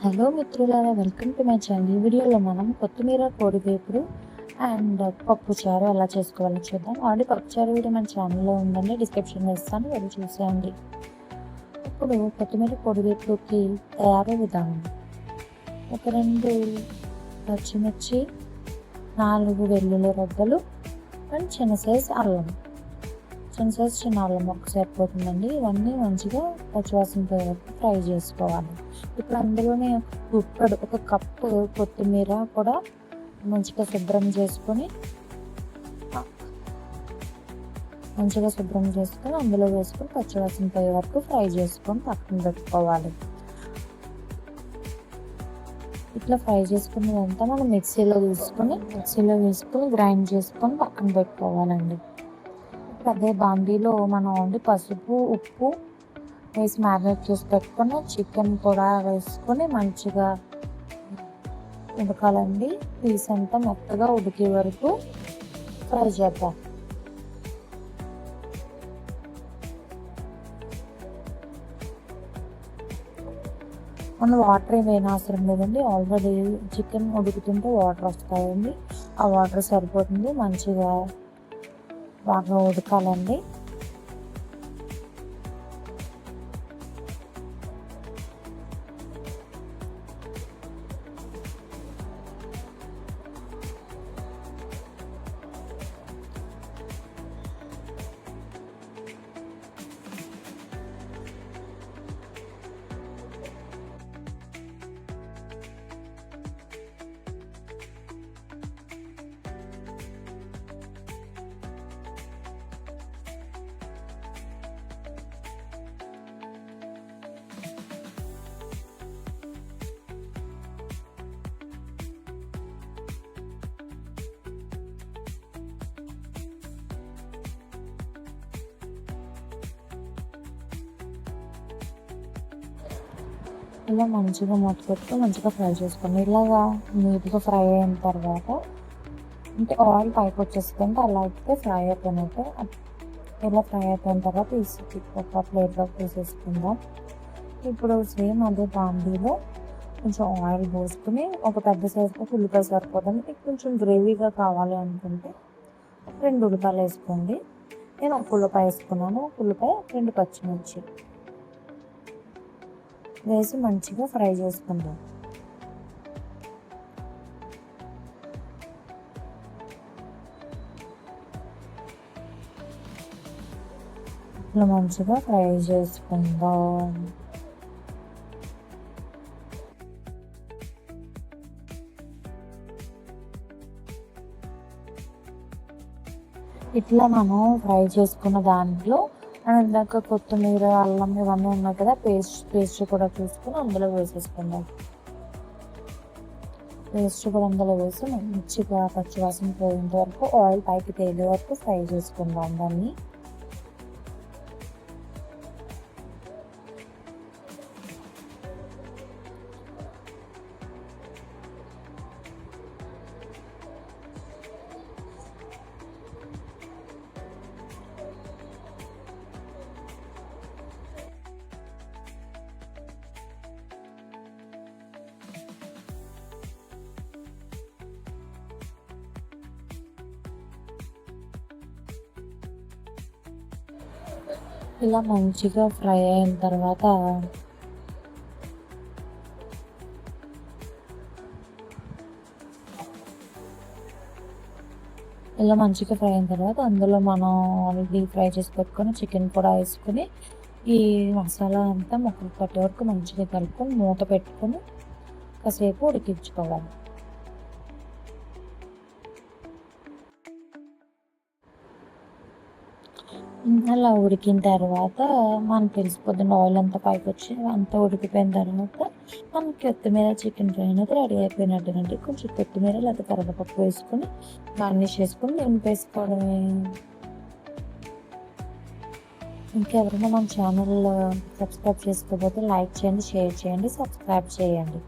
Hello మిత్రులారా, welcome to my channel. ఈ వీడియోలో మనం కొత్తిమీర కోడివేపుడు అండ్ పప్పుచారు ఎలా చేసుకోవాలో చూద్దాం. ఆల్రెడీ పప్పుచారు వీడియో మన ఛానల్లో ఉందండి, డిస్క్రిప్షన్లో ఇస్తాను, వెళ్ళి చూసేయండి. ఇప్పుడు కొత్తిమీర కోడివేపుడుకి తయారీ విధానం: ఒక 2 పచ్చిమిర్చి, 4 వెల్లుల్లి రెబ్బలు అండ్ చిన్న సైజ్ అల్లం. చిన్న అల్లం మొక్క సరిపోతుందండి. ఇవన్నీ మంచిగా పచ్చివాసన పోయే వరకు ఫ్రై చేసుకోవాలి. ఇప్పుడు అందులోనే ఒక కప్పు కొత్తిమీర కూడా మంచిగా శుభ్రం చేసుకొని అందులో వేసుకొని పచ్చివాసన పోయే వరకు ఫ్రై చేసుకొని పక్కన పెట్టుకోవాలి. ఇట్లా ఫ్రై చేసుకున్నదంతా మనం మిక్సీలో వేసుకొని గ్రైండ్ చేసుకొని పక్కన పెట్టుకోవాలండి. అదే బాండీలో మనం ఓన్లీ పసుపు, ఉప్పు వేసి మ్యారినేట్ చేసి పెట్టుకొని చికెన్ కూడా వేసుకొని మంచిగా ఉడకాలండి. పీస్ అంతా మెత్తగా ఉడికే వరకు ఫ్రై చేద్దాం. మనం వాటర్ ఏమైనా అవసరం లేదండి. ఆల్రెడీ చికెన్ ఉడుకుతుంటే వాటర్ వస్తాయండి. ఆ వాటర్ సరిపోతుంది. మంచిగా బాగా ఉడకాలండి. ఇలా మంచిగా మూత పెట్టుకొని మంచిగా ఫ్రై చేసుకోండి. ఇలాగా నీట్గా ఫ్రై అయిన తర్వాత అంటే ఆయిల్ పైకి వచ్చేస్తుంది. అలా అయితే ఫ్రై అయిపోయినట్టు. ఇలా ఫ్రై అయిపోయిన తర్వాత ఒక ప్లేట్లోకి తీసేసుకుందాం. ఇప్పుడు సేమ్ అదే బాండీలో కొంచెం ఆయిల్ పోసుకుని ఒక పెద్ద సైజులో ఉల్లిపాయ సరిపోతుంది. మీకు కొంచెం గ్రేవీగా కావాలి అనుకుంటే 2 ఉల్లిపాయలు వేసుకోండి. నేను ఒక ఉల్లిపాయ వేసుకున్నాను. ఉల్లిపాయ, 2 పచ్చిమిర్చి వేసి మంచిగా ఫ్రై చేసుకుందాం. ఇట్లా మంచిగా ఫ్రై చేసుకుందాం. ఇట్లా మనం ఫ్రై చేసుకున్న దాంట్లో ఇందాక కొత్తిమీర, అల్లం ఇవన్నీ ఉన్నాయి కదా, పేస్ట్ కూడా తీసుకుని అందులో వేసేసుకుందాం. పేస్ట్ కూడా అందులో వేసి మంచిగా పచ్చివాసన పోయేంత వరకు, ఆయిల్ పైకి తేలే వరకు ఫ్రై చేసుకుందాం దాన్ని. ఇలా మంచిగా ఫ్రై అయిన తర్వాత అందులో మనం ఆల్రెడీ ఫ్రై చేసి పెట్టుకొని చికెన్ కూడా వేసుకొని ఈ మసాలా అంతా ముక్కలు పట్టే వరకు మంచిగా కలుపుకొని మూత పెట్టుకొని కాసేపు ఉడికించుకోవాలి. అలా ఉడికిన తర్వాత మనకు తెలిసిపోతుంది. ఆయిల్ అంతా పైకి వచ్చి అంతా ఉడికిపోయిన తర్వాత మనకి కొత్తిమీర చికెన్ ఫ్రై అనేది రెడీ అయిపోయినట్టేనండి. కొంచెం కొత్తిమీర లేదా కరివేపాకు వేసుకొని గార్నిష్ చేసుకొని నింపేసుకోవడమే. ఇంకెవరైనా మన ఛానల్ సబ్స్క్రైబ్ చేసుకోకపోతే లైక్ చేయండి, షేర్ చేయండి, సబ్స్క్రైబ్ చేయండి.